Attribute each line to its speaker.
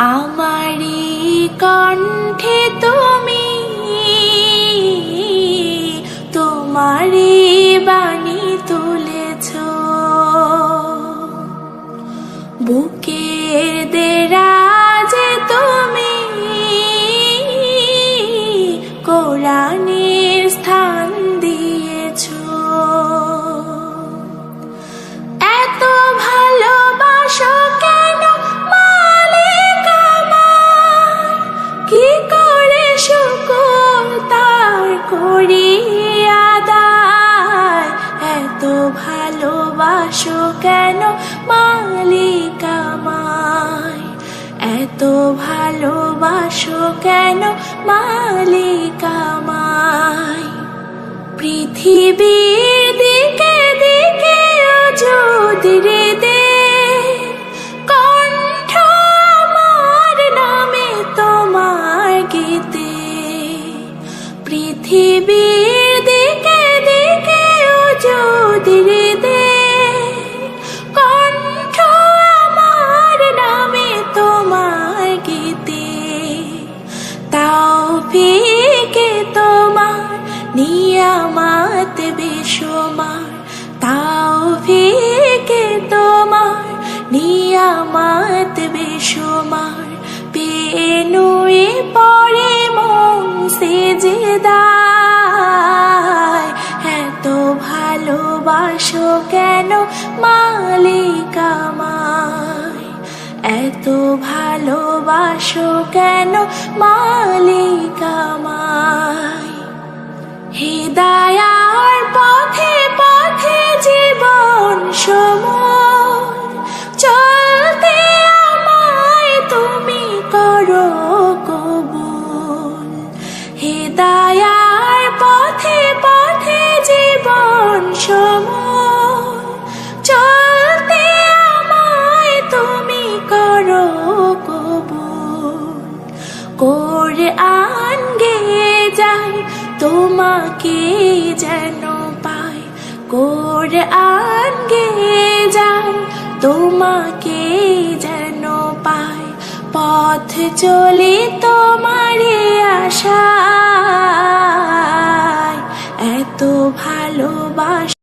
Speaker 1: আমারি কণ্ঠে তুমি তোমারি বাণী তুলেছ, বুকের দেরাজে তুমি কোরআনের স্থান দিয়েছ। এত ভালোবাসো কেন মালিক আমার, কি করে শুকর তার করি আদায়। এত ভালোবাসো কেন মালিক আমায়, এত ভালোবাসো কেন মালিক আমায়। পৃথিবীর দিকে দিকে যদি দে কণ্ঠ আমার নামে তোমার গীতে, পৃথিবীর দিকে দিকে যদি দে কণ্ঠ আমার নামে তোমার গীতে। তাওফীকে তোমার নিয়ামত বেশুমার, তাওফীকে তোমার নিয়ামত বেশুমার। পেনুয়ে পড়ে মন সিজদায়, এত ভালোবাসো কেন মালিক আমায়, এত ভালোবাসো কেন মালিক আমায়। হিদায়ার পথে পথে জীবন সময় চলতে আমায় তুমি করো কবুল। হিদায়ার পথে পথে জীবন সময় চলতে আমায় তুমি করো কবুল। কোরআন গেয়ে যাই তোমাকে যেন পাই, কোরআন গেয়ে যাই তোমাকে যেন পাই। পথ চলে তোমারে আশায়, এত ভালোবাসা